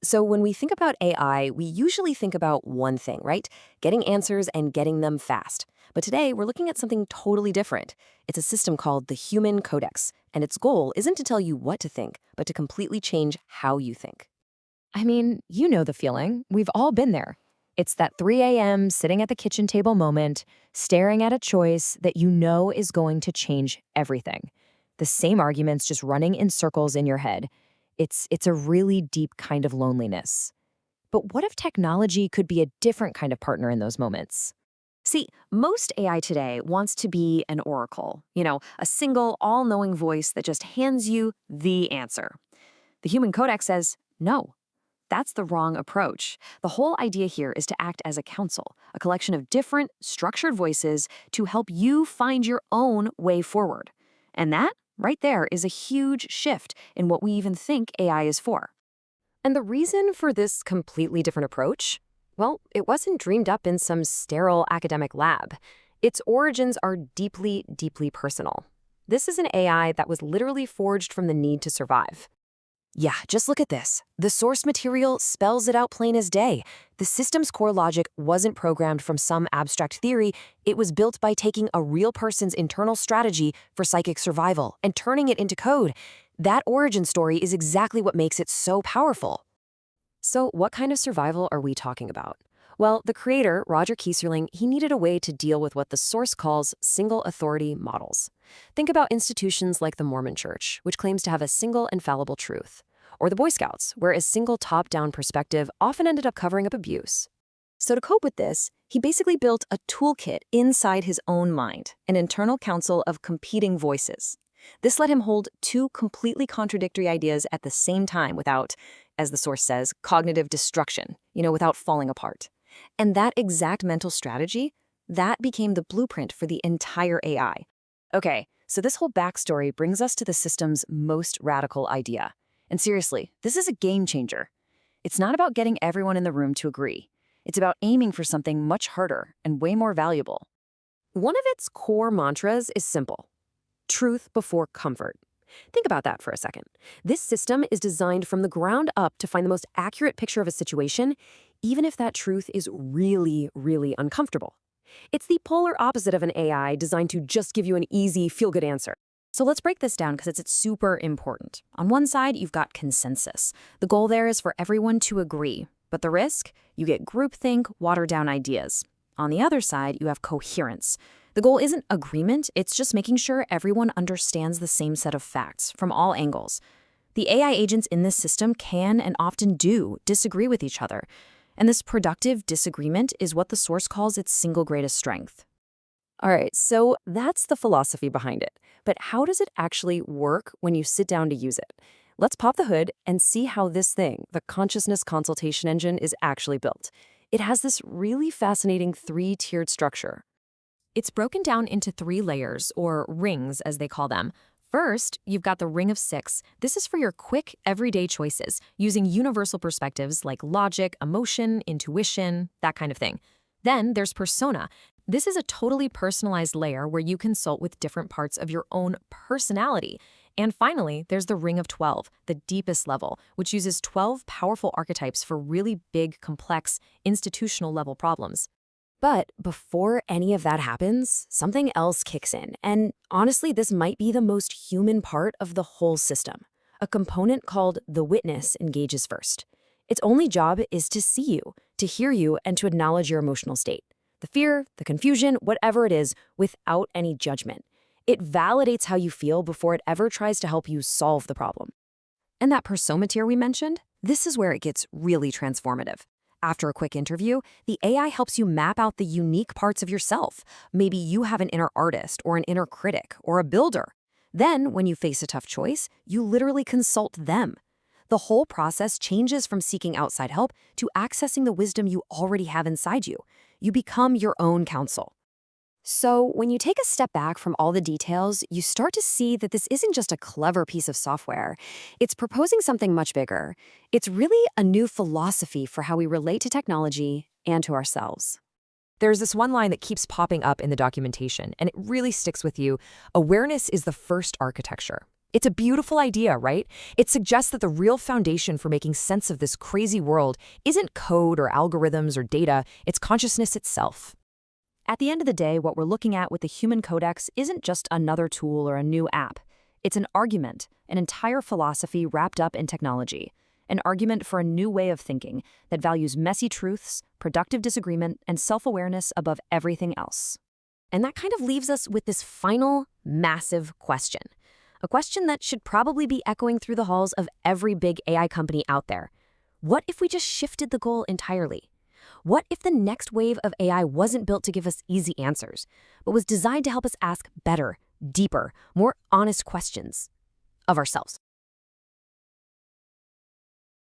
So when we think about AI, we usually think about one thing, right? Getting answers and getting them fast. But today, we're looking at something totally different. It's a system called the HumanCodex, and its goal isn't to tell you what to think, but to completely change how you think. I mean, you know the feeling. We've all been there. It's that 3 a.m. sitting at the kitchen table moment, staring at a choice that you know is going to change everything. The same arguments just running in circles in your head. It's a really deep kind of loneliness. But what if technology could be a different kind of partner in those moments? See, most AI today wants to be an oracle, a single, all knowing voice that just hands you the answer. The Human Codex says, no, that's the wrong approach. The whole idea here is to act as a council, a collection of different, structured voices to help you find your own way forward. And that, right there, is a huge shift in what we even think AI is for. And the reason for this completely different approach? Well, it wasn't dreamed up in some sterile academic lab. Its origins are deeply, deeply personal. This is an AI that was literally forged from the need to survive. Yeah, just look at this. The source material spells it out plain as day. The system's core logic wasn't programmed from some abstract theory. It was built by taking a real person's internal strategy for psychic survival and turning it into code. That origin story is exactly what makes it so powerful. So what kind of survival are we talking about? Well, the creator, Roger Keyserling, he needed a way to deal with what the source calls single authority models. Think about institutions like the Mormon Church, which claims to have a single infallible truth, or the Boy Scouts, where a single top-down perspective often ended up covering up abuse. So to cope with this, he basically built a toolkit inside his own mind, an internal council of competing voices. This let him hold two completely contradictory ideas at the same time without, as the source says, cognitive destruction, without falling apart. And that exact mental strategy, that became the blueprint for the entire AI. Okay, so this whole backstory brings us to the system's most radical idea. And seriously, this is a game changer. It's not about getting everyone in the room to agree. It's about aiming for something much harder and way more valuable. One of its core mantras is simple: truth before comfort. Think about that for a second. This system is designed from the ground up to find the most accurate picture of a situation, even if that truth is really, really uncomfortable. It's the polar opposite of an AI designed to just give you an easy, feel-good answer. So let's break this down because it's super important. On one side, you've got consensus. The goal there is for everyone to agree. But the risk? You get groupthink, watered-down ideas. On the other side, you have coherence. The goal isn't agreement, it's just making sure everyone understands the same set of facts from all angles. The AI agents in this system can and often do disagree with each other. And this productive disagreement is what the source calls its single greatest strength. All right, so that's the philosophy behind it. But how does it actually work when you sit down to use it? Let's pop the hood and see how this thing, the consciousness consultation engine, is actually built. It has this really fascinating three-tiered structure. It's broken down into 3 layers, or rings as they call them. First, you've got the ring of 6. This is for your quick, everyday choices, using universal perspectives like logic, emotion, intuition, that kind of thing. Then there's persona. This is a totally personalized layer where you consult with different parts of your own personality. And finally, there's the ring of 12, the deepest level, which uses 12 powerful archetypes for really big, complex, institutional-level problems. But before any of that happens, something else kicks in. And honestly, this might be the most human part of the whole system. A component called the witness engages first. Its only job is to see you, to hear you, and to acknowledge your emotional state. The fear, the confusion, whatever it is, without any judgment. It validates how you feel before it ever tries to help you solve the problem. And that persona tier we mentioned, this is where it gets really transformative. After a quick interview, the AI helps you map out the unique parts of yourself. Maybe you have an inner artist or an inner critic or a builder. Then, when you face a tough choice, you literally consult them. The whole process changes from seeking outside help to accessing the wisdom you already have inside you. You become your own counsel. So when you take a step back from all the details, you start to see that this isn't just a clever piece of software. It's proposing something much bigger. It's really a new philosophy for how we relate to technology and to ourselves. There's this one line that keeps popping up in the documentation, and it really sticks with you. Awareness is the first architecture. It's a beautiful idea, right? It suggests that the real foundation for making sense of this crazy world isn't code or algorithms or data, it's consciousness itself. At the end of the day, what we're looking at with the Human Codex isn't just another tool or a new app. It's an argument, an entire philosophy wrapped up in technology. An argument for a new way of thinking that values messy truths, productive disagreement, and self-awareness above everything else. And that kind of leaves us with this final, massive question. A question that should probably be echoing through the halls of every big AI company out there. What if we just shifted the goal entirely? What if the next wave of AI wasn't built to give us easy answers, but was designed to help us ask better, deeper, more honest questions of ourselves?